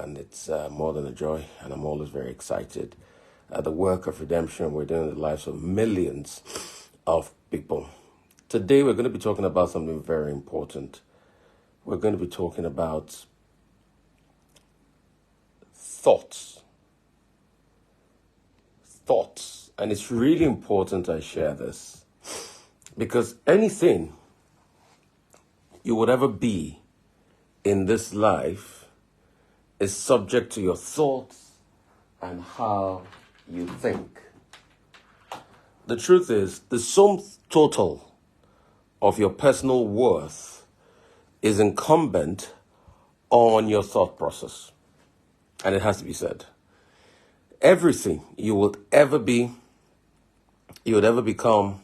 and it's more than a joy, and I'm always very excited. The work of redemption we're doing in the lives of millions of people. Today we're going to be talking about something very important. We're going to be talking about thoughts. Thoughts. And it's really important I share this, because anything you would ever be in this life is subject to your thoughts and how you think. The truth is, the sum total of your personal worth is incumbent on your thought process. And it has to be said. Everything you would ever be, you would ever become,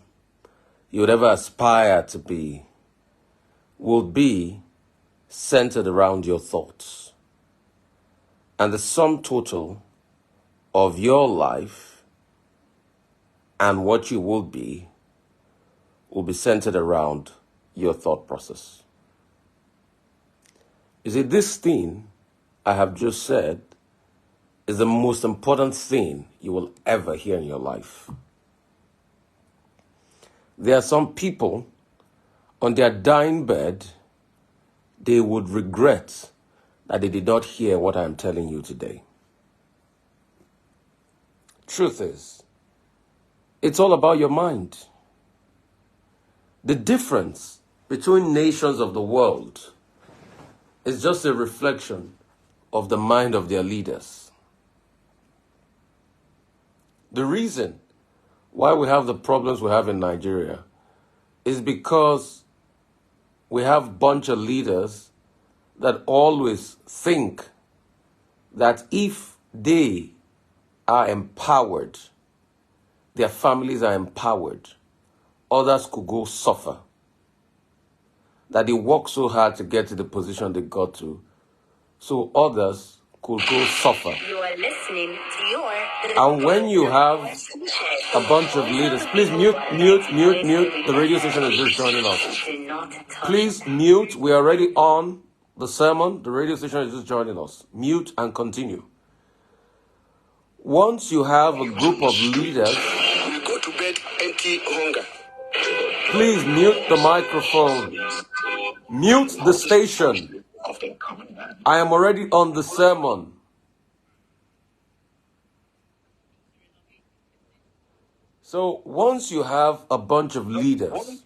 you would ever aspire to be, will be centered around your thoughts. And the sum total of your life and what you will be centered around your thought process. You see, this thing I have just said is the most important thing you will ever hear in your life. There are some people on their dying bed, they would regret that they did not hear what I am telling you today. Truth is, it's all about your mind. The difference between nations of the world is just a reflection of the mind of their leaders. The reason why we have the problems we have in Nigeria is because we have a bunch of leaders that always think that if they are empowered, their families are empowered, others could go suffer. That they work so hard to get to the position they got to, so others could go suffer. You are listening to your... And when you have a bunch of leaders, please mute. The radio station is just joining us. Please mute. We are already on the sermon. The radio station is just joining us. Mute and continue. Once you have a group of leaders, we go to bed empty hunger. Please mute the microphone. Mute the station. I am already on the sermon. So once you have a bunch of leaders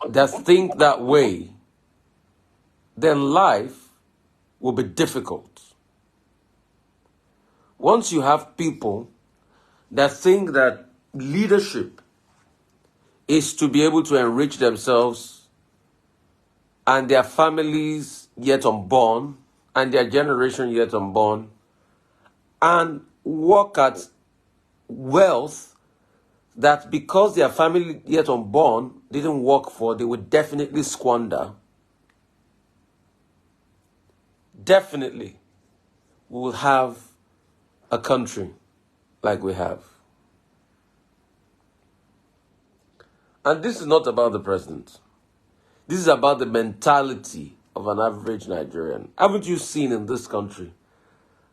that think that way, then life will be difficult. Once you have people that think that leadership is to be able to enrich themselves and their families yet unborn and their generation yet unborn, and work at wealth that because their family yet unborn didn't work for, they would definitely squander. Definitely we will have a country like we have. And this is not about the president. This is about the mentality of an average Nigerian. Haven't you seen in this country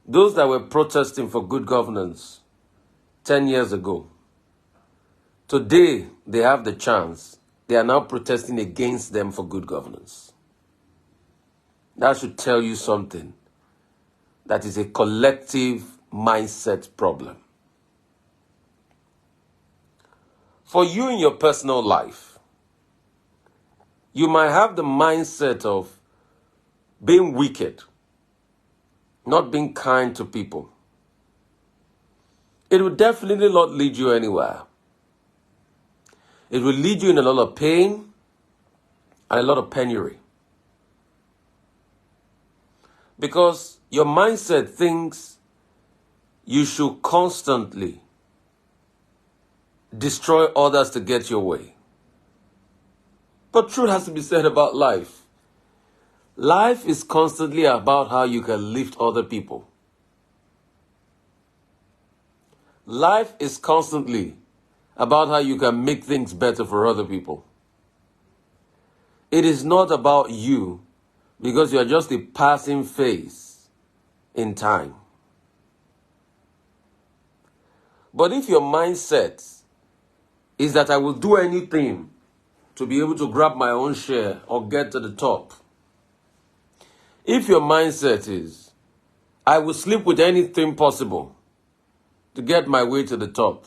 those that were protesting for good governance 10 years ago? Today, they have the chance. They are now protesting against them for good governance. That should tell you something. That is a collective mindset problem. For you in your personal life, you might have the mindset of being wicked, not being kind to people. It will definitely not lead you anywhere. It will lead you in a lot of pain and a lot of penury. Because your mindset thinks you should constantly destroy others to get your way. But truth has to be said about life. Life is constantly about how you can lift other people. Life is constantly about how you can make things better for other people. It is not about you because you are just a passing phase in time. But if your mindset is that I will do anything to be able to grab my own share or get to the top, if your mindset is, I will sleep with anything possible to get my way to the top,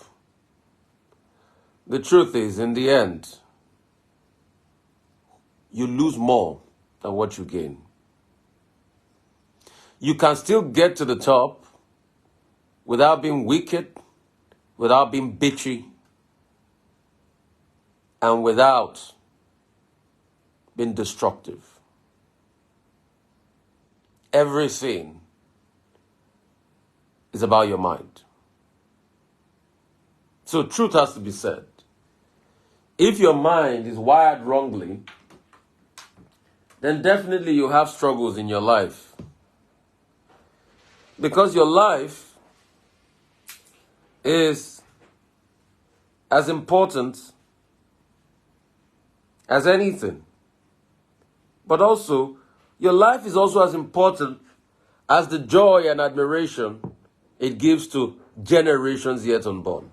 the truth is, in the end, you lose more than what you gain. You can still get to the top without being wicked, without being bitchy, and without being destructive. Everything is about your mind. So truth has to be said. If your mind is wired wrongly, then definitely you have struggles in your life. Because your life is as important as anything. But also, your life is also as important as the joy and admiration it gives to generations yet unborn.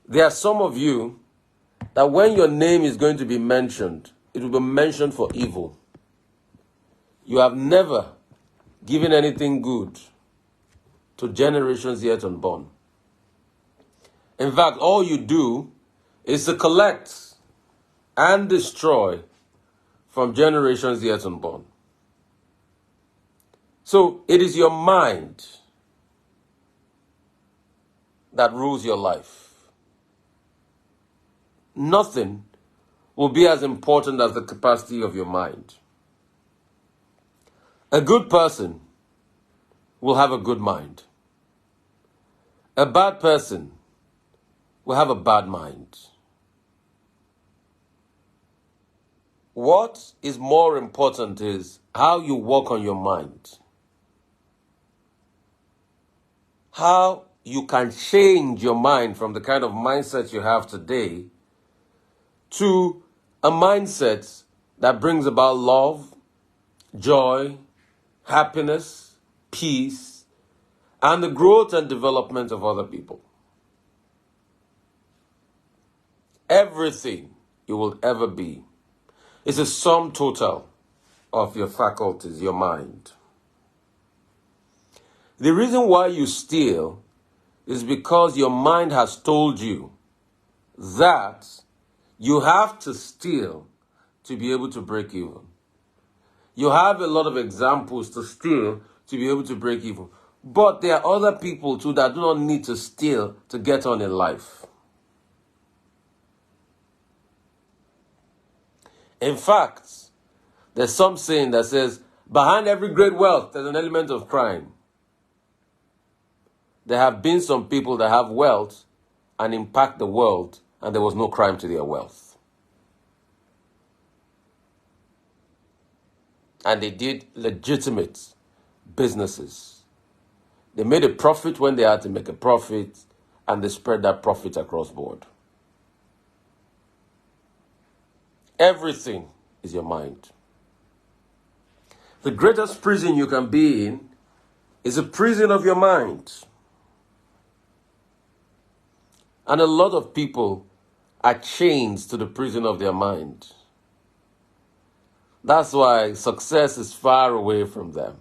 There are some of you that when your name is going to be mentioned, it will be mentioned for evil. You have never given anything good to generations yet unborn. In fact, all you do is to collect and destroy from generations yet unborn. So it is your mind that rules your life. Nothing will be as important as the capacity of your mind. A good person will have a good mind. A bad person will have a bad mind. What is more important is how you work on your mind. How you can change your mind from the kind of mindset you have today to a mindset that brings about love, joy, happiness, peace, and the growth and development of other people. Everything you will ever be is a sum total of your faculties, your mind. The reason why you steal is because your mind has told you that you have to steal to be able to break even. You have a lot of examples to steal to be able to break even. But there are other people too that do not need to steal to get on in life. In fact, there's some saying that says, behind every great wealth, there's an element of crime. There have been some people that have wealth and impact the world, and there was no crime to their wealth. And they did legitimate businesses. They made a profit when they had to make a profit, and they spread that profit across board. Everything is your mind. The greatest prison you can be in is a prison of your mind. And a lot of people are chained to the prison of their mind. That's why success is far away from them.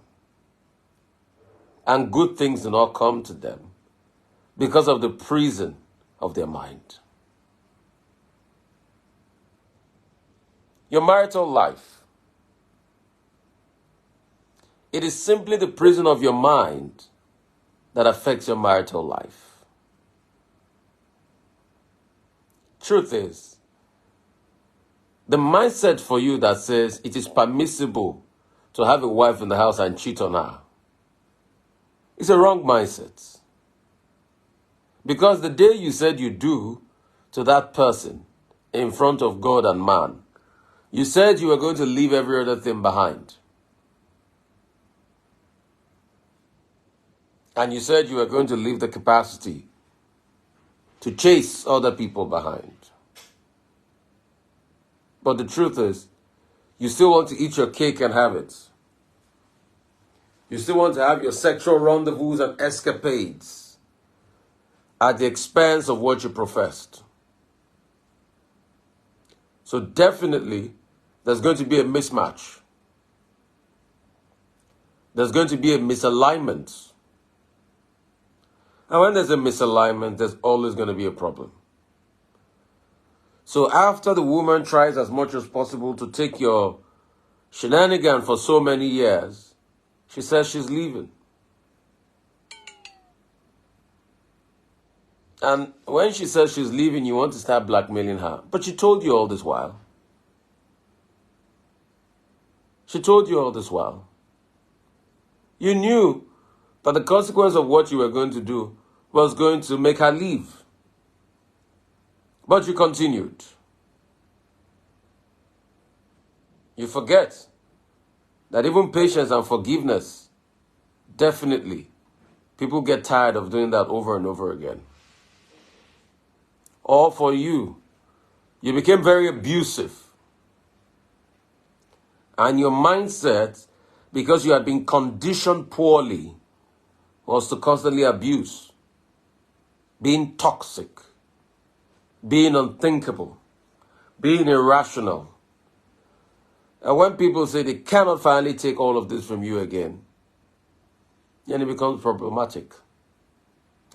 And good things do not come to them because of the prison of their mind. Your marital life. It is simply the prison of your mind that affects your marital life. Truth is, the mindset for you that says it is permissible to have a wife in the house and cheat on her is a wrong mindset. Because the day you said you do to that person in front of God and man, you said you were going to leave every other thing behind. And you said you were going to leave the capacity to chase other people behind. But the truth is, You still want to eat your cake and have it. You still want to have your sexual rendezvous and escapades at the expense of what you professed. So definitely, there's going to be a mismatch. There's going to be a misalignment. And when there's a misalignment, there's always going to be a problem. So after the woman tries as much as possible to take your shenanigan for so many years, she says she's leaving. And when she says she's leaving, you want to start blackmailing her. But she told you all this while. She told you all this while. You knew that the consequence of what you were going to do was going to make her leave. But you continued. You forget that even patience and forgiveness, definitely, people get tired of doing that over and over again. Or for you, you became very abusive. And your mindset, because you had been conditioned poorly, was to constantly abuse, being toxic, being unthinkable, being irrational. And when people say they cannot finally take all of this from you again, then it becomes problematic.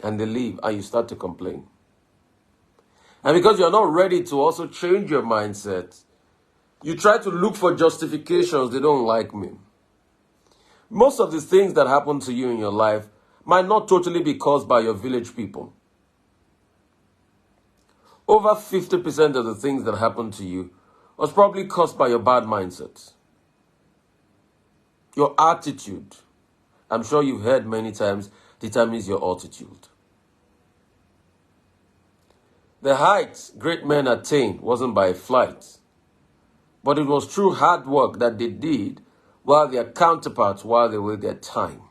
And they leave and you start to complain. And because you're not ready to also change your mindset, you try to look for justifications. They don't like me. Most of the things that happen to you in your life might not totally be caused by your village people. Over 50% of the things that happen to you was probably caused by your bad mindset. Your attitude, I'm sure you've heard many times, determines your altitude. The height great men attained wasn't by flight, but it was through hard work that they did while their counterparts, while they were their time.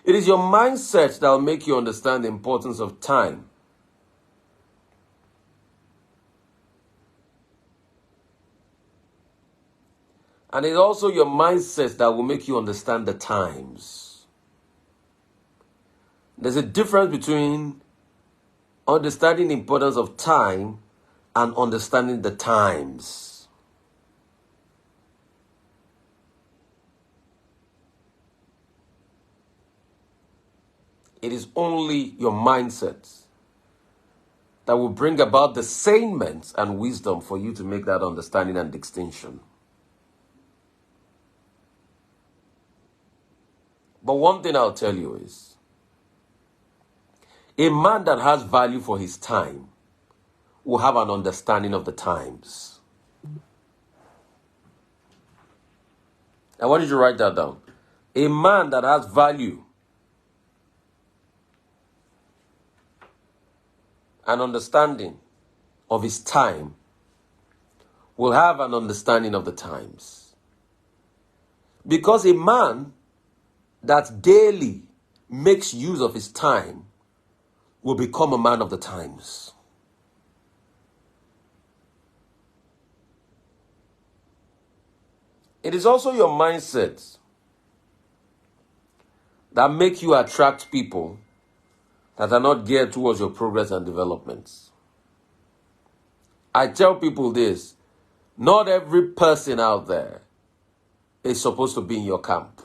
It is your mindset that will make you understand the importance of time. And it's also your mindset that will make you understand the times. There's a difference between understanding the importance of time and understanding the times. It is only your mindset that will bring about discernment and wisdom for you to make that understanding and distinction. But one thing I'll tell you is, a man that has value for his time will have an understanding of the times. I want you to write that down. A man that has value and understanding of his time will have an understanding of the times. Because a man that daily makes use of his time will become a man of the times. It is also your mindset that make you attract people that are not geared towards your progress and development. I tell people this, not every person out there is supposed to be in your camp.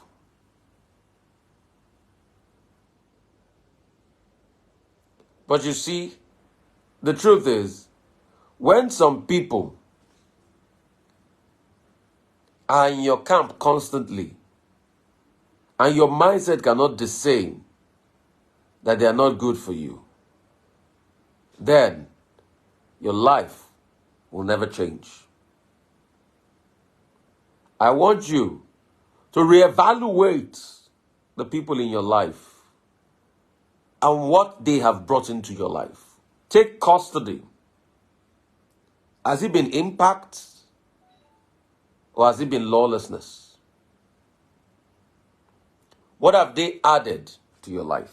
But you see, the truth is, when some people are in your camp constantly, and your mindset cannot discern that they are not good for you, then your life will never change. I want you to reevaluate the people in your life and what they have brought into your life. Take custody. Has it been impact or has it been lawlessness? What have they added to your life?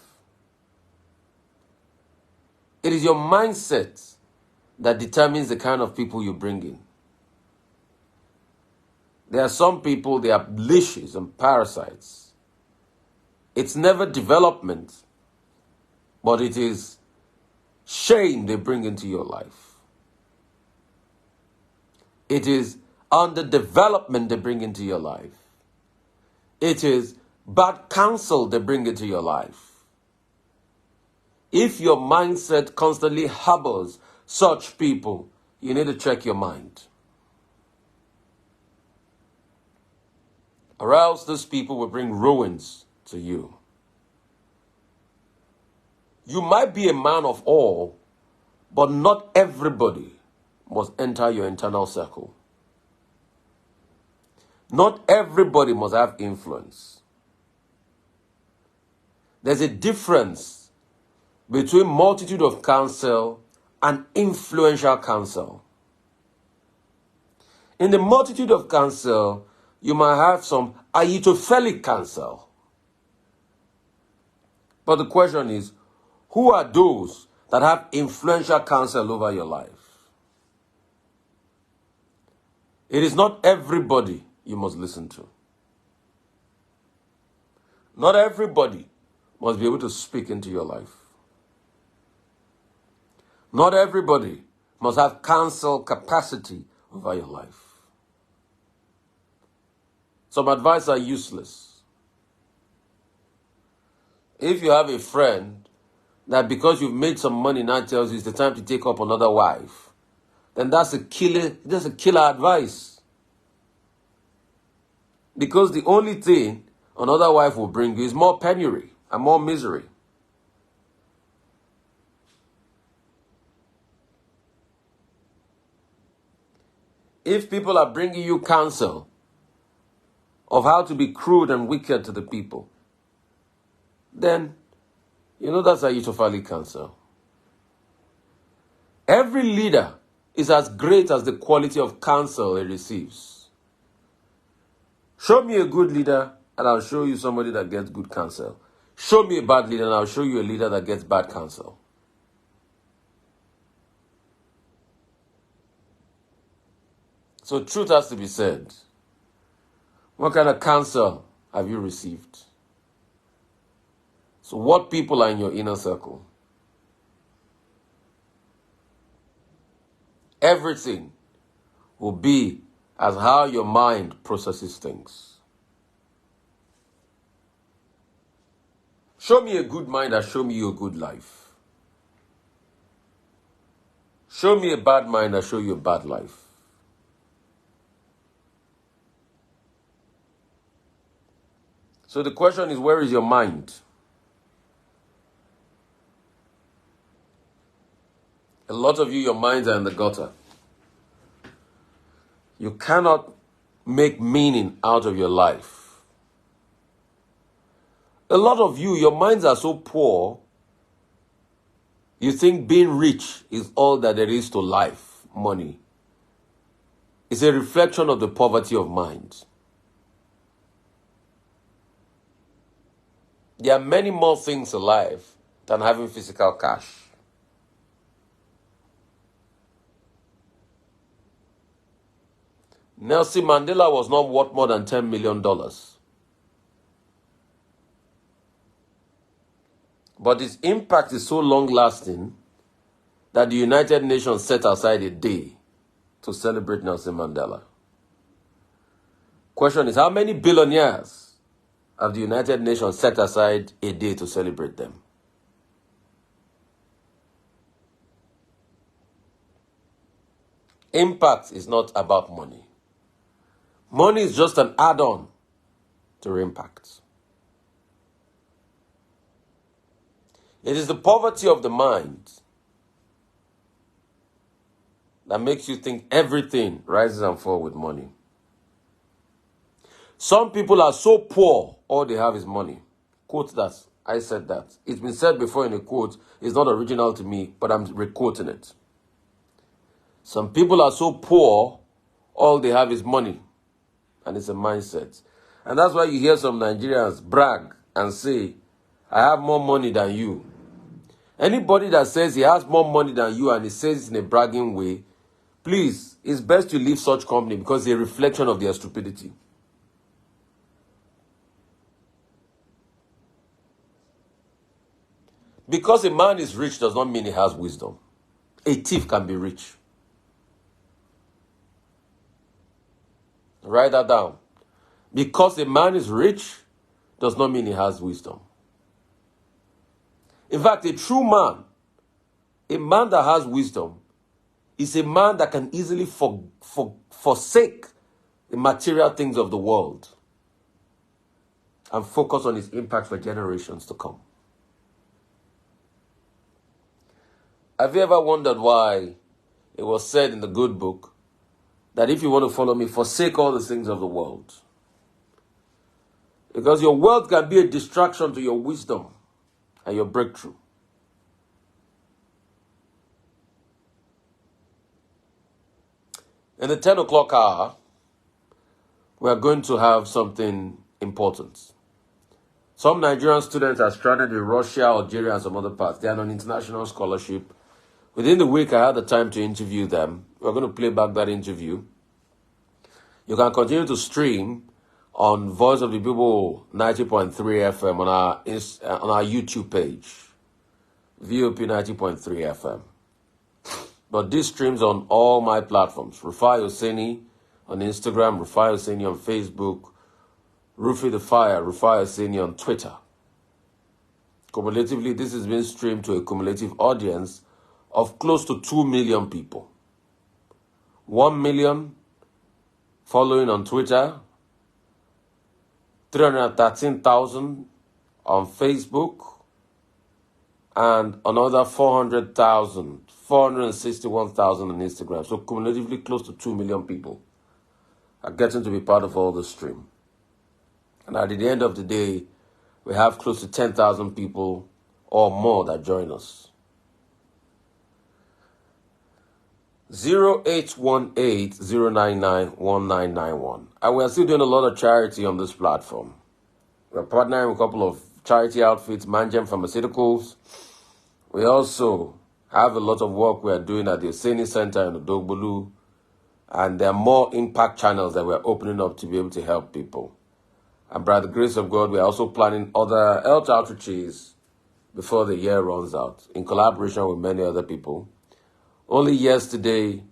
It is your mindset that determines the kind of people you bring in. There are some people, they are leashes and parasites. It's never development, but it is shame they bring into your life. It is underdevelopment they bring into your life. It is bad counsel they bring into your life. If your mindset constantly harbors such people, you need to check your mind. Or else these people will bring ruins to you. You might be a man of all, but not everybody must enter your internal circle. Not everybody must have influence. There's a difference between multitude of counsel and influential counsel. In the multitude of counsel, you might have some Ahitophelic counsel. But the question is, who are those that have influential counsel over your life? It is not everybody you must listen to. Not everybody must be able to speak into your life. Not everybody must have counsel capacity over your life. Some advice are useless. If you have a friend that because you've made some money now tells you it's the time to take up another wife, then that's a killer advice. Because the only thing another wife will bring you is more penury and more misery. If people are bringing you counsel of how to be crude and wicked to the people, then you know that's Ahitophelic counsel. Every leader is as great as the quality of counsel he receives. Show me a good leader and I'll show you somebody that gets good counsel. Show me a bad leader and I'll show you a leader that gets bad counsel. So truth has to be said. What kind of counsel have you received? So what people are in your inner circle? Everything will be as how your mind processes things. Show me a good mind and show me a good life. Show me a bad mind and show you a bad life. So the question is, where is your mind? A lot of you, your minds are in the gutter. You cannot make meaning out of your life. A lot of you, your minds are so poor, you think being rich is all that there is to life, money. It's a reflection of the poverty of mind. There are many more things in life than having physical cash. Nelson Mandela was not worth more than $10 million. But its impact is so long-lasting that the United Nations set aside a day to celebrate Nelson Mandela. Question is, how many billionaires have the United Nations set aside a day to celebrate them? Impact is not about money. Money is just an add-on to impact. It is the poverty of the mind that makes you think everything rises and falls with money. Some people are so poor, all they have is money. Quote that. I said that. It's been said before in a quote. It's not original to me, but I'm re-quoting it. Some people are so poor, all they have is money. And it's a mindset. And that's why you hear some Nigerians brag and say, I have more money than you. Anybody that says he has more money than you and he says it in a bragging way please, it's best to leave such company because it's a reflection of their stupidity. Because a man is rich does not mean he has wisdom. A thief can be rich. Write that down. Because a man is rich does not mean he has wisdom. In fact, a true man, a man that has wisdom, is a man that can easily forsake the material things of the world and focus on his impact for generations to come. Have you ever wondered why it was said in the good book that if you want to follow me, forsake all the things of the world? Because your wealth can be a distraction to your wisdom and your breakthrough. In the 10 o'clock hour, we are going to have something important. Some Nigerian students are stranded in Russia, Algeria, and some other parts. They are on international scholarship. Within the week, I had the time to interview them. We're going to play back that interview. You can continue to stream on Voice of the People 90.3 FM on our YouTube page, VOP 90.3 FM. But this streams on all my platforms. Rufia Oseni on Instagram, Rufia Oseni on Facebook, Rufia the Fire, Rufia Oseni on Twitter. Cumulatively, this has been streamed to a cumulative audience of close to 2 million people. 1 million following on Twitter, 313,000 on Facebook, and another 461,000 on Instagram. So cumulatively close to 2 million people are getting to be part of all the stream. And at the end of the day, we have close to 10,000 people or more that join us. 0818-099-1991. And we are still doing a lot of charity on this platform. We're partnering with a couple of charity outfits, Manjem Pharmaceuticals. We also have a lot of work we are doing at the Oseni Center in Odogbolu. And there are more impact channels that we're opening up to be able to help people. And by the grace of God, we're also planning other health outreaches before the year runs out, in collaboration with many other people. Only yesterday,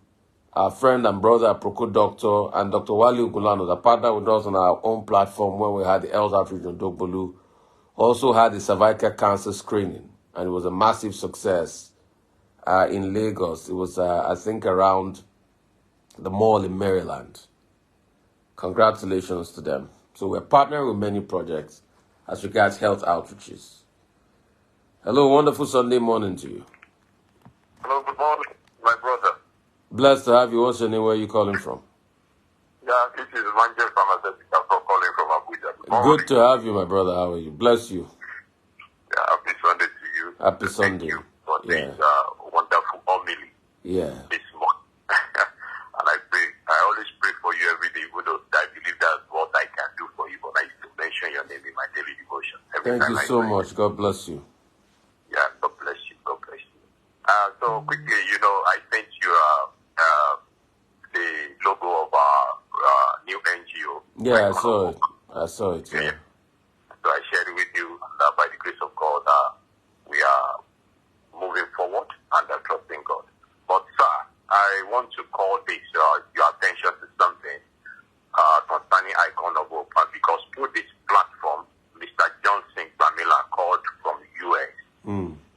our friend and brother, Proko Doctor, and Dr. Wali Ugulano, that partnered with us on our own platform when we had the health outreach in Odogbolu, also had the cervical cancer screening. And it was a massive success in Lagos. It was, I think, around the mall in Maryland. Congratulations to them. So we're partnering with many projects as regards health outreaches. Hello, wonderful Sunday morning to you. Hello, good morning, my brother. Blessed to have you. What's your name? Where are you calling from? Yeah, this is Manjem Pharmaceuticals calling from Abuja. Good to have you, my brother. How are you? Bless you. Yeah, happy Sunday to you. Happy Sunday. Thank you for this wonderful homily this morning. And I always pray for you every day, even though I believe that's what I can do for you, but I used to mention your name in my daily devotion. Thank you so much. God bless you. Yeah, God bless you. God bless you. So quickly, I sent you the logo of our new NGO. Yeah, I saw it. Yeah. So I shared it with you, and by the grace of God, we are moving forward and trusting God. But sir, I want to call your attention to something concerning Icon of Hope, because through this platform, Mr. Johnson Pamela called from the US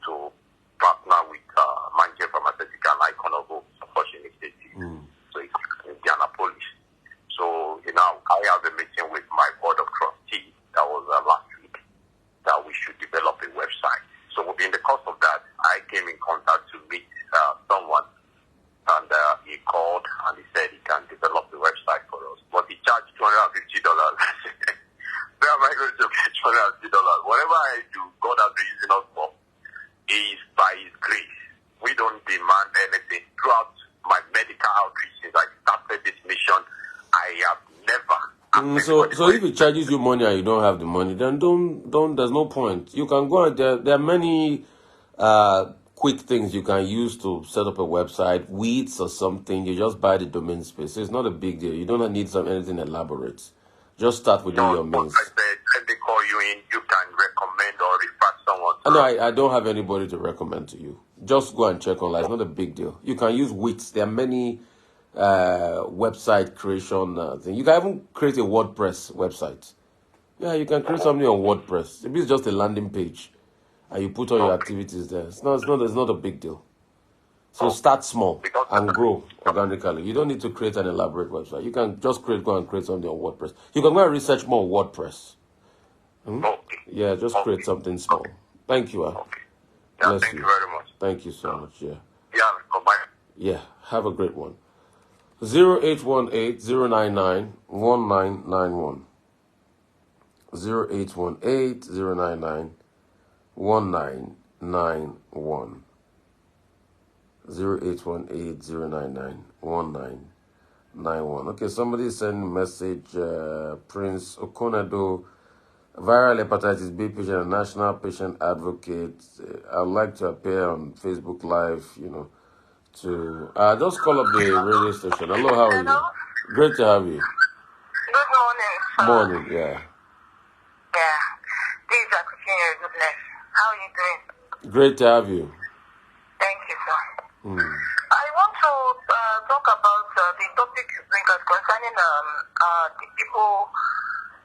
to partner with Manjem Pharmaceutical and Icon of Hope, supporting City. So it's in Indianapolis. So I have a meeting with my board of trustees. That was last week, that we should develop a website. So in the course of that, I came in contact to meet someone, and he called and he said he can develop the website for us. But he charged $250. Where am I going to get $250? Whatever I do, God has been using us for is by His grace. We don't demand anything. Throughout my medical outreach since I started this mission, I have never. So if he charges you money and you don't have the money, then don't. There's no point. You can go out there. There are many quick things you can use to set up a website, weeds or something. You just buy the domain space. So it's not a big deal. You don't need anything elaborate. Just start within your means. I said, let me call you in. You can recommend or refer someone. No, I don't have anybody to recommend to you. Just go and check online. It's not a big deal. You can use Wix. There are many website creation things. You can even create a WordPress website. Yeah, you can create something on WordPress. If it's just a landing page and you put all your activities there, it's not a big deal. So start small and grow organically. You don't need to create an elaborate website. You can just go and create something on WordPress. You can go and research more on WordPress. Yeah, just create something small. Thank you. Yeah, thank you very much. Thank you so much. Yeah. Yeah, goodbye. Yeah, have a great one. 0818-099-1991. 0818-099-1991. 0818-099-1991. Okay, somebody sent a message, Prince Okonado, viral hepatitis B patient and national patient advocate. I'd like to appear on Facebook Live, to just call up the radio station. Hello, how are you? Great to have you. Good morning, sir. Morning, yeah. Yeah. This is your goodness. How are you doing? Great to have you. Thank you, sir. Hmm. I want to talk about the topic you bring us concerning the people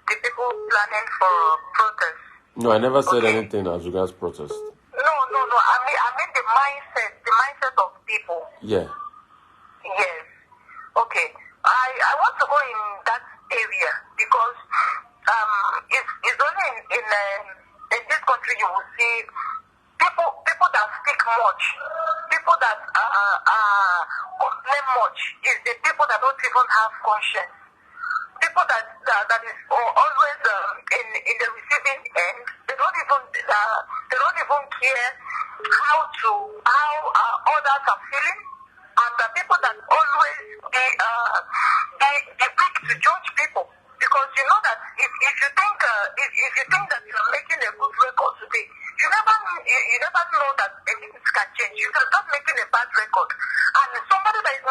planning for protest. No, I never said anything as regards protest. No. I mean the mindset of people. Yeah. Yes. Okay. I want to go in that area because it's only in this country you will see people that speak much, people that complain much is the people that don't even have conscience. People that is always in the receiving end. They don't even care how others are feeling, and the people that always be quick to judge people, because you know that if you think that you are making a good record today, you never know that things can change. You can start making a bad record, and somebody that you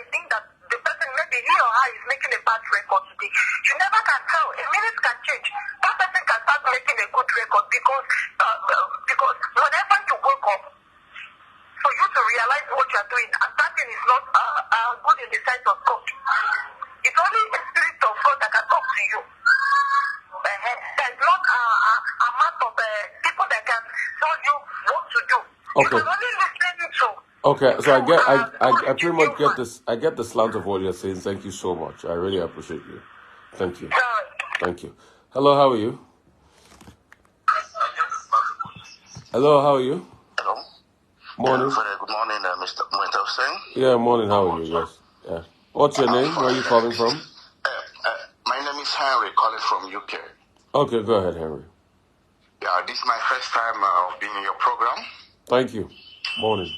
think that the person, maybe he or her is making a bad record today, you never can tell. A minute can change. That person can start making a good record because whenever you wake up, for you to realize what you are doing, and that thing is not good in the sight of God. It's only a spirit of God that can talk to you. There's not a amount of people that can tell you what to do. Okay. You can only listen to. Okay, so I pretty much get this. I get the slant of what you're saying. Thank you so much. I really appreciate you. Thank you. Thank you. Hello, how are you? Hello, how are you? Hello. Morning. Good morning, Mr. Oseni. Yeah, morning. How are you? Yes. Yeah. What's your name? Where are you calling from? My name is Henry, calling from UK. Okay, go ahead, Henry. Yeah, this is my first time being in your program. Thank you. Morning.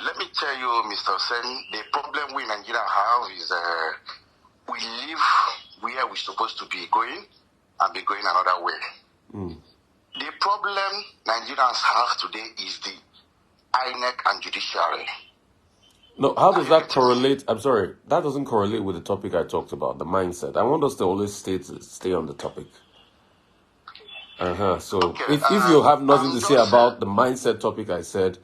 Let me tell you, Mr. Oseni, the problem we Nigeria have is we live where we're supposed to be going and be going another way. The problem Nigerians have today is the INEC and judiciary. No, how does that correlate? I'm sorry, that doesn't correlate with the topic I talked about, the mindset. I want us to always stay on the topic. So Okay, if you have nothing to say about the mindset topic I said,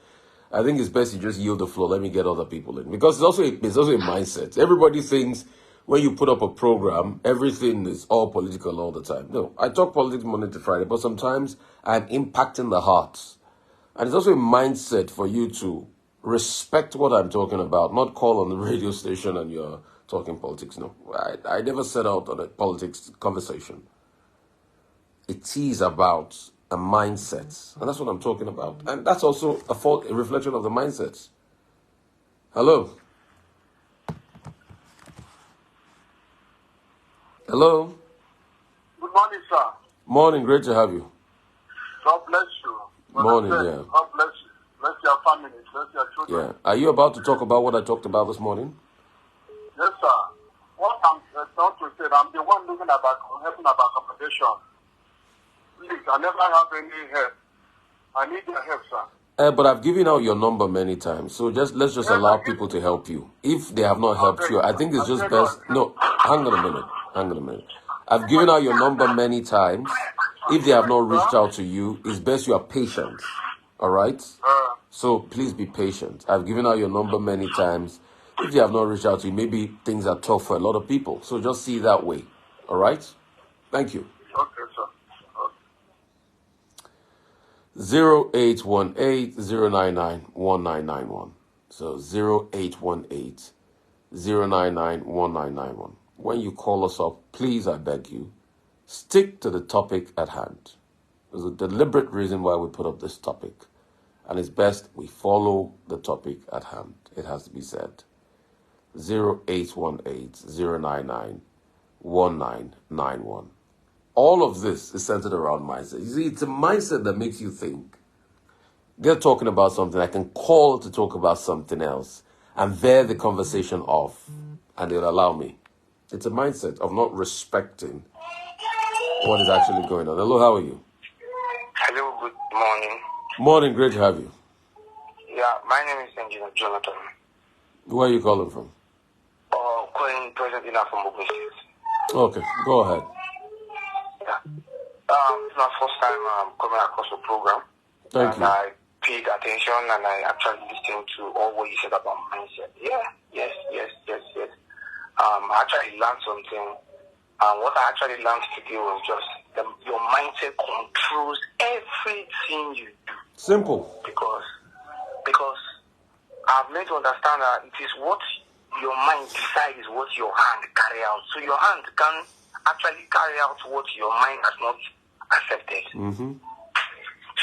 I think it's best you just yield the floor. Let me get other people in, because it's also a mindset. Everybody thinks when you put up a program, everything is all political all the time. No, I talk politics Monday to Friday, but sometimes I'm impacting the hearts. And it's also a mindset for you to respect what I'm talking about, not call on the radio station and you're talking politics. No, I never set out on a politics conversation. It is about a mindset, and that's what I'm talking about. And that's also a reflection of the mindsets. Hello? Hello? Good morning, sir. Morning, great to have you. God bless you. Morning, yeah. God bless you. Bless your family. Bless your children. Yeah. Are you about to talk about what I talked about this morning? Yes, sir. What I'm trying to say, I'm the one looking helping about accommodation. Please, I never have any help. I need your help, sir. But I've given out your number many times, so let's just allow people to help you. If they have not helped you, I think it's just best. No, hang on a minute. I've given out your number many times. If they have not reached out to you, it's best you are patient. All right? So please be patient. I've given out your number many times. If they have not reached out to you, maybe things are tough for a lot of people. So just see it that way. All right? Thank you. Okay, sir. 0818-099-1991. So 0818-099-1991. When you call us up, please, I beg you, stick to the topic at hand. There's a deliberate reason why we put up this topic. And it's best we follow the topic at hand. It has to be said. 0818-099-1991. All of this is centered around mindset. You see, it's a mindset that makes you think. They're talking about something. I can call to talk about something else and veer the conversation off, and they'll allow me. It's a mindset of not respecting what is actually going on. Hello, how are you? Hello, good morning. Morning, great to have you. Yeah, my name is Engineer Jonathan. Where are you calling from? Calling President Ina from Ogun State. Okay, go ahead. Yeah. It's my first time coming across the program. Thank you. I paid attention and I actually listened to all what you said about mindset. Yes. I actually learned something. What I actually learned today was just your mindset controls everything you do. Simple. Because I've made to understand that it is what your mind decides is what your hand carry out. So your hand can actually carry out what your mind has not accepted. Mm-hmm.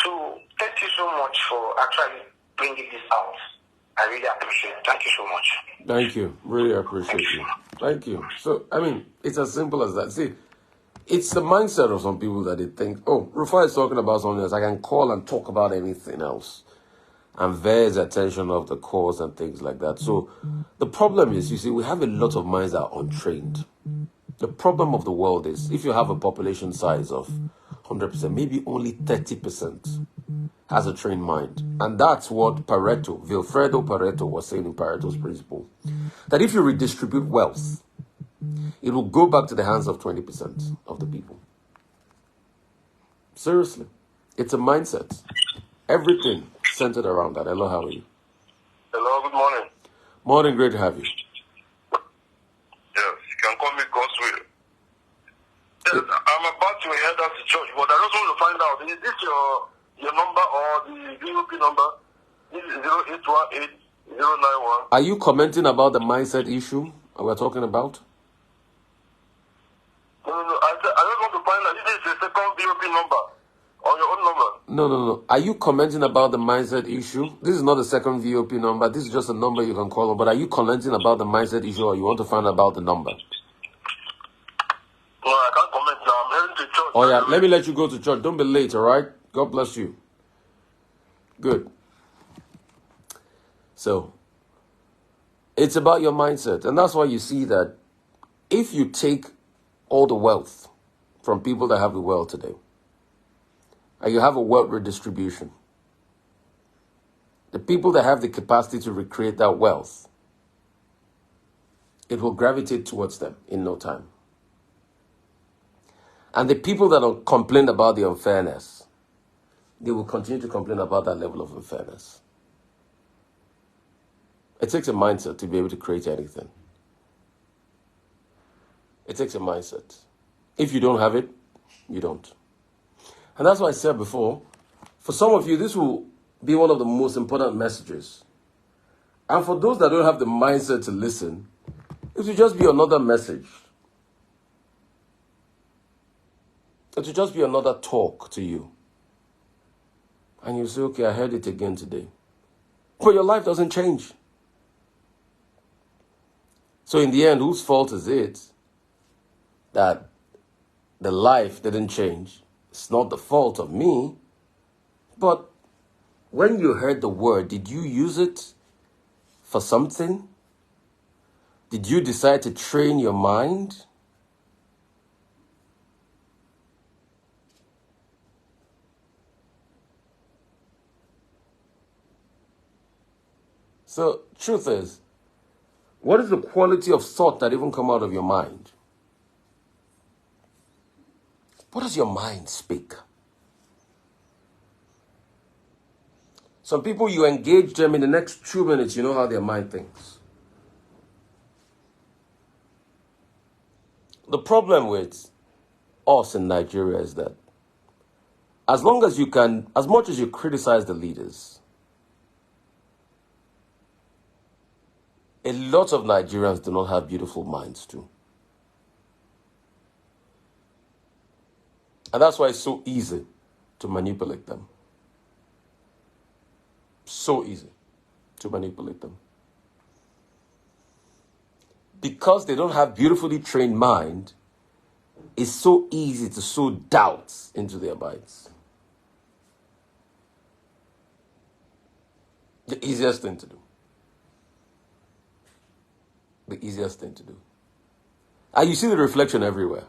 So thank you so much for actually bringing this out. I really appreciate it. Thank you so much. Thank you. Really appreciate you. Thank you. So, I mean, it's as simple as that. See, it's the mindset of some people that they think, oh, Rufia is talking about something else. I can call and talk about anything else. And there's attention of the cause and things like that. So the problem is, you see, we have a lot of minds that are untrained. The problem of the world is, if you have a population size of 100%, maybe only 30% has a trained mind. And that's what Vilfredo Pareto was saying in Pareto's principle. That if you redistribute wealth, it will go back to the hands of 20% of the people. Seriously. It's a mindset. Everything centered around that. Hello, how are you? Hello, good morning. Morning, great to have you. Yes, you can call me Godswill. Yes, I'm about to head out to church, but I just want to find out, is this your number or the VOP number? This is 0818091. Are you commenting about the mindset issue we're talking about? No. I just want to find out, this is the second VOP number or your own number. No. Are you commenting about the mindset issue? This is not the second VOP number. This is just a number you can call on. But are you commenting about the mindset issue or you want to find out about the number? No, I can't comment now. I'm heading to church. Oh, yeah. Let me let you go to church. Don't be late, all right? God bless you. Good. So, it's about your mindset. And that's why you see that if you take all the wealth from people that have the wealth today, and you have a wealth redistribution, the people that have the capacity to recreate that wealth, it will gravitate towards them in no time. And the people that don't complain about the unfairness, they will continue to complain about that level of unfairness. It takes a mindset to be able to create anything. It takes a mindset. If you don't have it, you don't. And that's why I said before, for some of you, this will be one of the most important messages. And for those that don't have the mindset to listen, it will just be another message. It will just be another talk to you. And you say, okay, I heard it again today. But your life doesn't change. So in the end, whose fault is it that the life didn't change? It's not the fault of me. But when you heard the word, did you use it for something? Did you decide to train your mind? So, truth is, what is the quality of thought that even come out of your mind? What does your mind speak? Some people, you engage them in the next 2 minutes, you know how their mind thinks. The problem with us in Nigeria is that as long as you can, as much as you criticize the leaders, a lot of Nigerians do not have beautiful minds too. And that's why it's so easy to manipulate them. So easy to manipulate them. Because they don't have beautifully trained mind, it's so easy to sow doubts into their minds. The easiest thing to do. The easiest thing to do. And you see the reflection everywhere.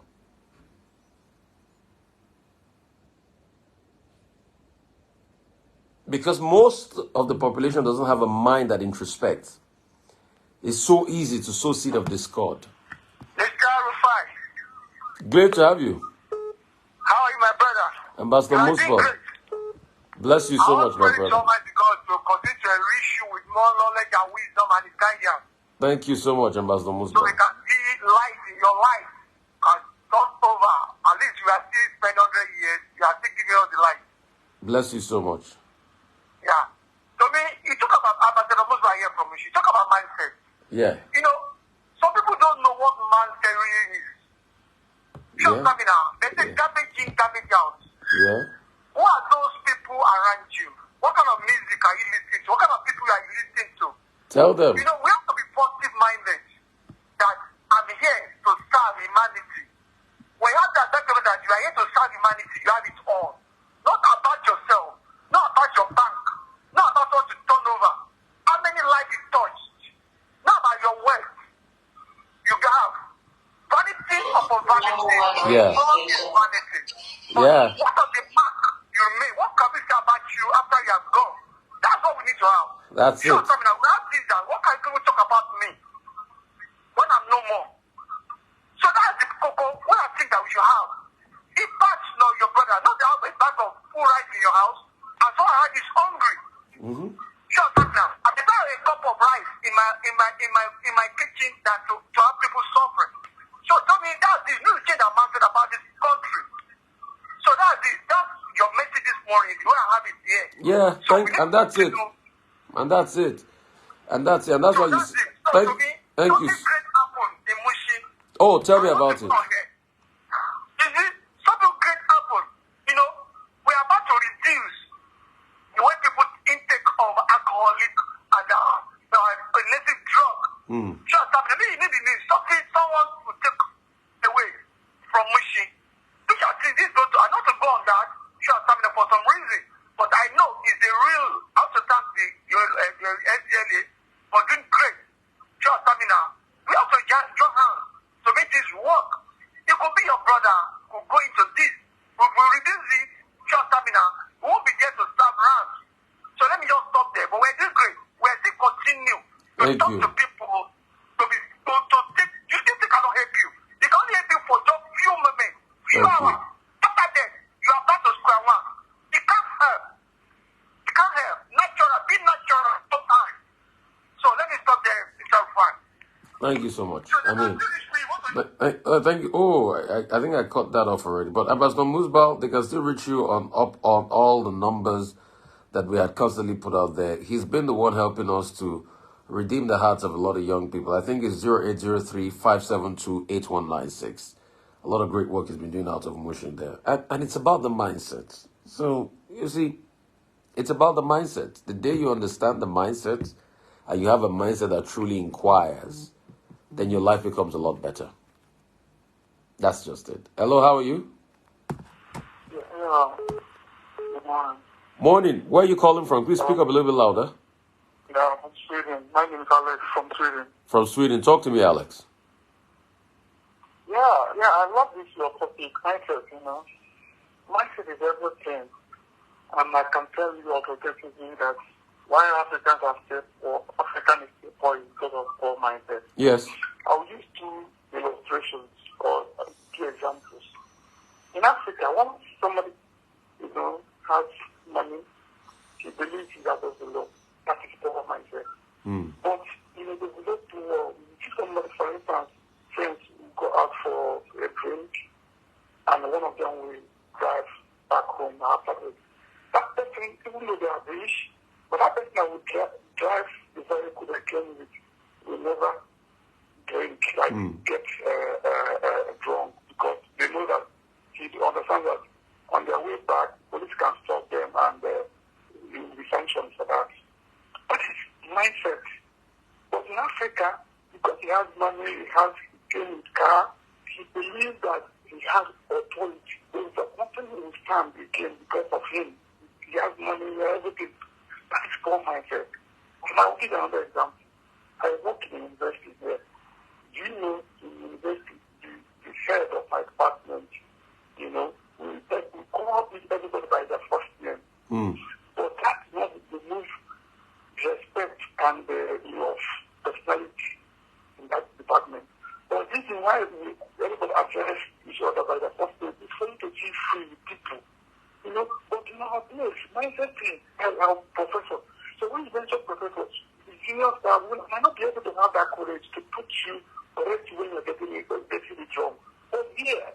Because most of the population doesn't have a mind that introspects. It's so easy to sow seed of discord. Mr. Rufia. Great to have you. How are you, my brother? Ambassador You are doing Musbah. great. Bless you so much, my I brother. so much God to continue to enrich you with more knowledge and wisdom and his guidance. Thank you so much, Ambassador So we Musbah. can see light in your life. And not over. At least you are still spent 100 years. You are still giving us the light. Bless you so much. Yeah. So me, you talk about Ambassador Musbah here from me. You talk about mindset. Yeah. You know, some people don't know what mindset really is. Sure, Yeah. they say garbage in, garbage out. Yeah. Who are those people around you? What kind of music are you listening to? What kind of people are you listening to? Tell them. You know, we have to be positive-minded. That I'm here to serve humanity. When you have that document that you are here to serve humanity, you have it all. Not about yourself. Not about your bank. Not about what you turn over. How many lives you touched. Not about your wealth. You have vanity upon vanity. Yeah. All is vanity. But Yeah. what of the mark you made? What can we say about you after you have gone? That's what we need to have. That's Sure, it. we have this that. What can people talk about me when I'm no more? So that's the cocoa. What I think that we should have. If that's not your brother, not the have a bag of full rice in your house, and so I is hungry. Mm-hmm. Sure, now. I prepare a cup of rice in my kitchen than to have people suffering. So tell me that's the new thing that matters about this country. So that's your message this morning. You want to have it here. Yeah, So and that's it. And that's it. And that's it. And that's why you thank you. Something great happened in Mushi. Oh, tell me about it. You see, something great happened. You know, we are about to reduce the way people intake of alcoholic and illicit drug. Sure, someone to take away from Mushi. Which I think this goes to, I not to go on that, sure, for some reason. But I know it's the real, how to thank your SDLA for doing great. Sure, we have to join hands to make this work. It could be your brother who go into this. If we reduce it, sure, we won't be there to serve rounds. So let me just stop there. But we're doing great. We're still continue to Thank talk you. to people to take, you think they cannot help you. They can only help you for just few moments, few Thank you. hours. After that, you are back to square one. It can't help. It can't help. Natural, be natural sometimes. So let me stop there. It's all fine. Thank you so much. So I mean, finish me. What are you? thank you. Oh, I think I cut that off already. But Ambassador Musbah, they can still reach you on all the numbers that we had constantly put out there. He's been the one helping us to redeem the hearts of a lot of young people. I think it's 0803-572-8196. A lot of great work he's been doing out of Mushin there. And it's about the mindset. So, you see, it's about the mindset. The day you understand the mindset and you have a mindset that truly inquires, then your life becomes a lot better. That's just it. Hello, how are you? Yeah. Good morning. Morning. Where are you calling from? Please speak up a little bit louder. Yeah, from Sweden. My name is Alex from Sweden. From Sweden. Talk to me, Alex. Yeah, I love this your topic, mindset, you know. Mindset is everything. And I can tell you authoritatively that why Africans are still poor, African is still poor is because of poor mindset. Yes. I'll use two illustrations or two examples. In Africa, once somebody, has money, he believes he's above the law. That is poor mindset. But, the developed world, you see somebody, for instance, friends go out for a drink, and one of them will drive back home afterwards. That person, even though they are rich, but that person that will drive the vehicle they came with will never drink, get drunk, because they know that he understands that on their way back, police can stop them and he will be sanctioned for that. That is mindset. But in Africa, because he has money, he has a car, he believes that he has authority. There is nothing he will stand again because of him. He has money, everything. That is poor mindset. And I'll give another example. I work in a university here. Do you know in the university, the head of my department, we call everybody by their first name. But that's not the move respect and personality in that department. But this is why everybody address each other by their first name. It's for you to feel free with people. But in our place, mindset thing, our professor. So when you mention professors, the senior staff might not be able to have that courage to put you correct when you're getting it wrong. But here,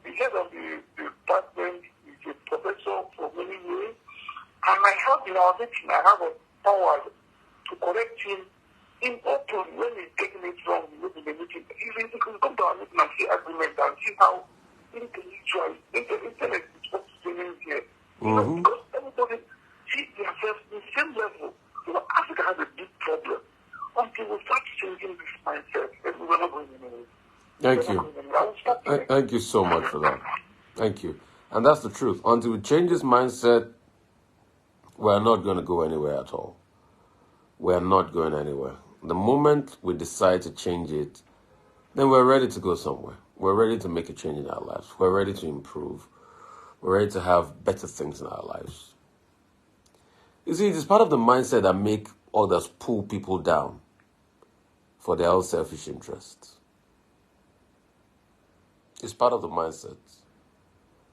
the head of the department is a professor for many years, and I have in our meeting, I have a power to correct him in open when he's getting it wrong in the meeting. Even if you can come to our meeting and see agreement and see how intellectual, intellect is what's doing here. Because everybody see themselves in the same level. Africa has a big problem. Until we start changing this mindset, and we're not going anywhere. Thank you so much for that. Thank you. And that's the truth. Until we change this mindset, we're not going to go anywhere at all. We're not going anywhere. The moment we decide to change it, then we're ready to go somewhere. We're ready to make a change in our lives. We're ready to improve. We're ready to have better things in our lives. You see, it is part of the mindset that make others pull people down for their own selfish interests. It's part of the mindset.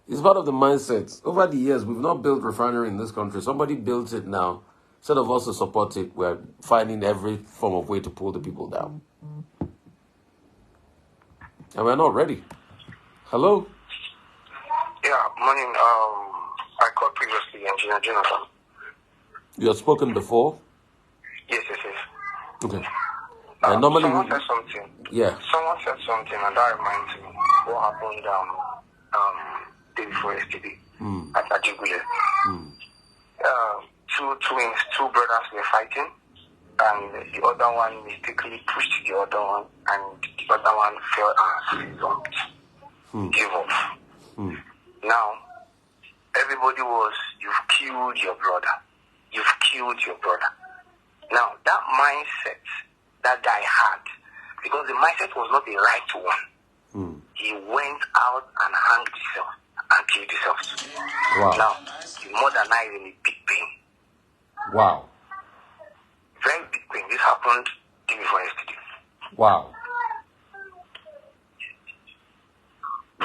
It's part of the mindset. Over the years, we've not built refinery in this country. Somebody built it now. Instead of us to support it, we're finding every form of way to pull the people down. And we're not ready. Hello? Yeah, morning. I called previously, Engineer Jonathan. You have spoken before? Yes. Okay. Normally someone said something. Yeah. Someone said something, and that reminds me what happened day before yesterday at Ajigule. Two brothers were fighting, and the other one mistakenly pushed the other one, and the other one fell and slumped, gave up. Now, everybody was, you've killed your brother. You've killed your brother. Now, that mindset that guy had, because the mindset was not the right one, he went out and hanged himself and killed himself. Wow. Now, the mother now is in a big pain. Wow. Very big pain. This happened day before yesterday. Wow.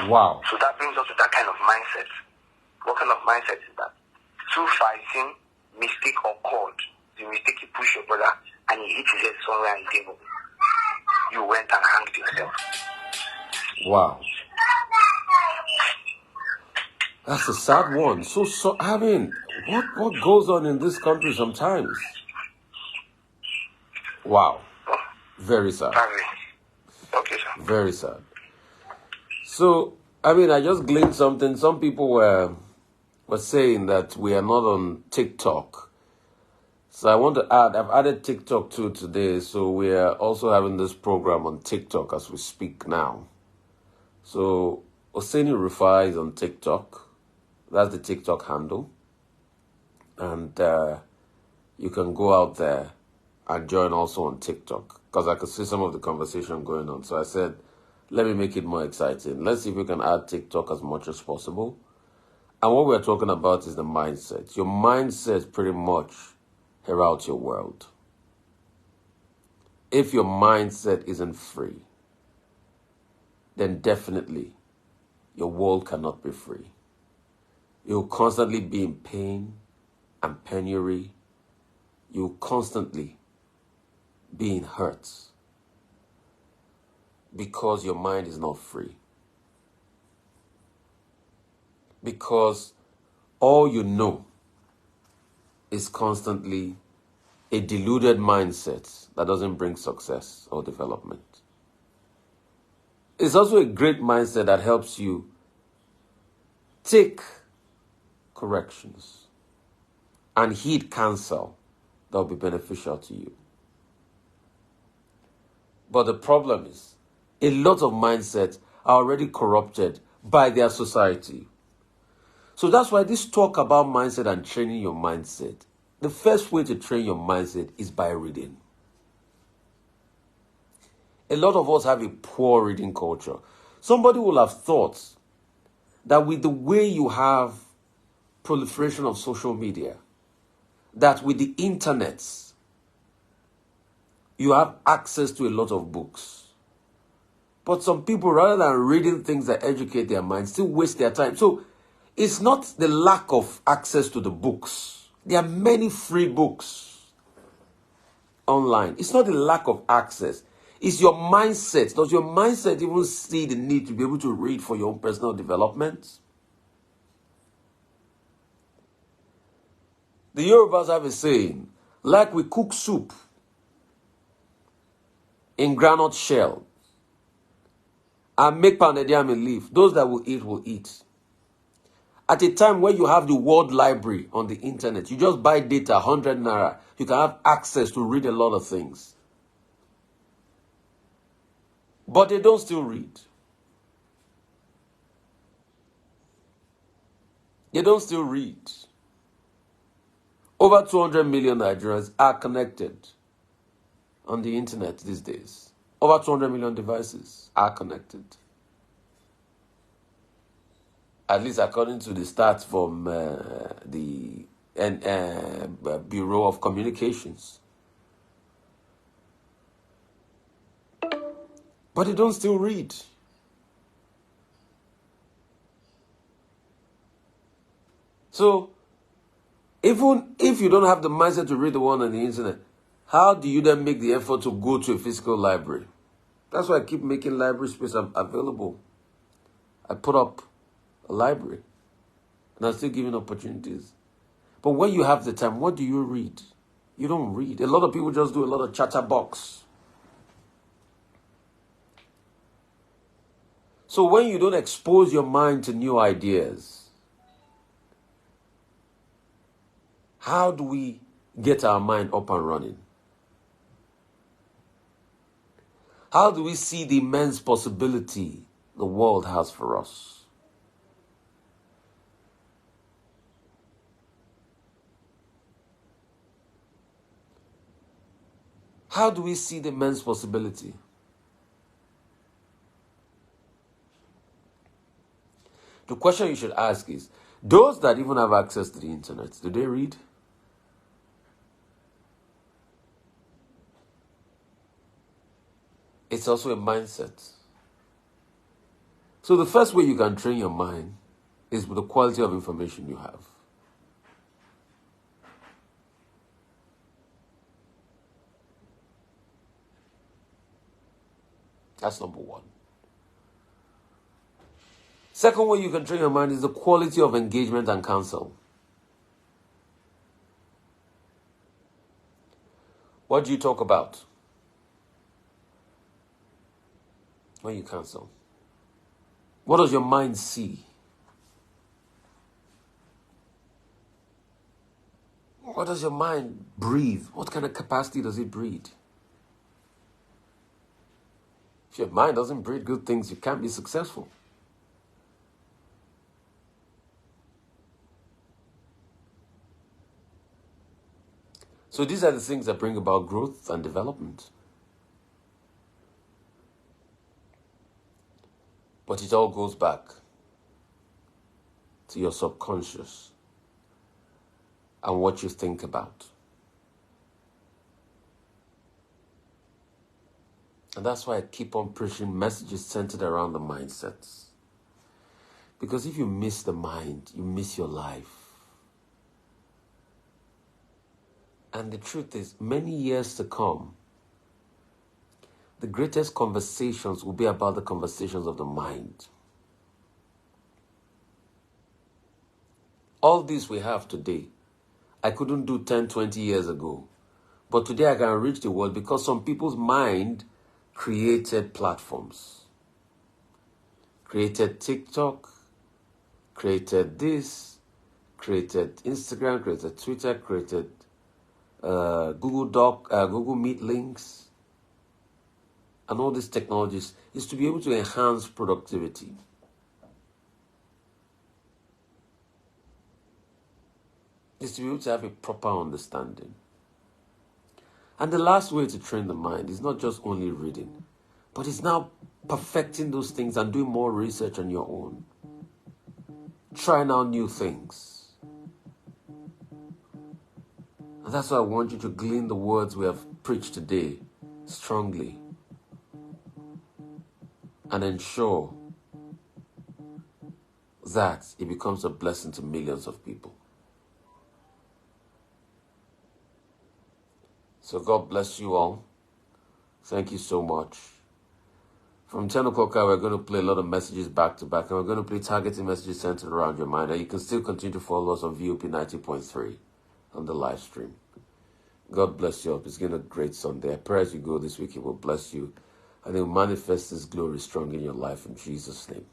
Wow. So that brings us to that kind of mindset. What kind of mindset is that? Through fighting, mistake occurred. The mistake, you push your brother and he hit his head somewhere on the table. You went and hanged yourself. Wow. That's a sad one. So I mean, what goes on in this country sometimes? Wow. Very sad. Okay, sir. Very sad. So, I mean, I just gleaned something. Some people were saying that we are not on TikTok. So I want to add, I've added TikTok too today. So we are also having this program on TikTok as we speak now. So Oseni Rufia is on TikTok. That's the TikTok handle. And you can go out there and join also on TikTok, because I could see some of the conversation going on. So I said, let me make it more exciting. Let's see if we can add TikTok as much as possible. And what we're talking about is the mindset. Your mindset pretty much throughout your world. If your mindset isn't free, then definitely your world cannot be free. You'll constantly be in pain and penury. You'll constantly be in hurt because your mind is not free. Because all you know is constantly a deluded mindset that doesn't bring success or development. It's also a great mindset that helps you take corrections and heed counsel that will be beneficial to you. But the problem is, a lot of mindsets are already corrupted by their society. So that's why this talk about mindset and training your mindset, the first way to train your mindset is by reading. A lot of us have a poor reading culture. Somebody will have thought that with the way you have proliferation of social media, that with the internet, you have access to a lot of books. But some people, rather than reading things that educate their minds, still waste their time. So it's not the lack of access to the books. There are many free books online. It's not the lack of access. It's your mindset. Does your mindset even see the need to be able to read for your own personal development? The Yorubas have a saying, like we cook soup in granite shell and make pounded yam in leaf, those that will eat. At a time where you have the world library on the internet, you just buy data, 100 naira, you can have access to read a lot of things. But they don't still read. They don't still read. Over 200 million Nigerians are connected on the internet these days. Over 200 million devices are connected. At least according to the stats from the Bureau of Communications. But they don't still read. So, even if you don't have the mindset to read the one on the internet, how do you then make the effort to go to a physical library? That's why I keep making library space available. I put up a library, and I'm still giving opportunities. But when you have the time, what do you read? You don't read. A lot of people just do a lot of chatterbox. So when you don't expose your mind to new ideas, how do we get our mind up and running? How do we see the immense possibility the world has for us? How do we see the immense possibility? The question you should ask is, those that even have access to the internet, do they read? It's also a mindset. So the first way you can train your mind is with the quality of information you have. That's number one. Second way you can train your mind is the quality of engagement and counsel. What do you talk about when you counsel? What does your mind see? What does your mind breathe? What kind of capacity does it breathe? If your mind doesn't breathe good things, you can't be successful. So these are the things that bring about growth and development. But it all goes back to your subconscious and what you think about. And that's why I keep on preaching messages centered around the mindsets. Because if you miss the mind, you miss your life. And the truth is, many years to come, the greatest conversations will be about the conversations of the mind. All this we have today, I couldn't do 10, 20 years ago. But today I can reach the world because some people's mind created platforms. Created TikTok, created this, created Instagram, created Twitter, created Google Meet links, and all these technologies is to be able to enhance productivity. Is to be able to have a proper understanding. And the last way to train the mind is not just only reading, but it's now perfecting those things and doing more research on your own. Trying out new things. And that's why I want you to glean the words we have preached today strongly and ensure that it becomes a blessing to millions of people. So God bless you all. Thank you so much. From 10 o'clock, we're going to play a lot of messages back to back, and we're going to play targeting messages centered around your mind. And you can still continue to follow us on VOP 90.3 on the live stream. God bless you all. It's been a great Sunday. I pray as you go this week, He will bless you, and He will manifest His glory strong in your life in Jesus' name.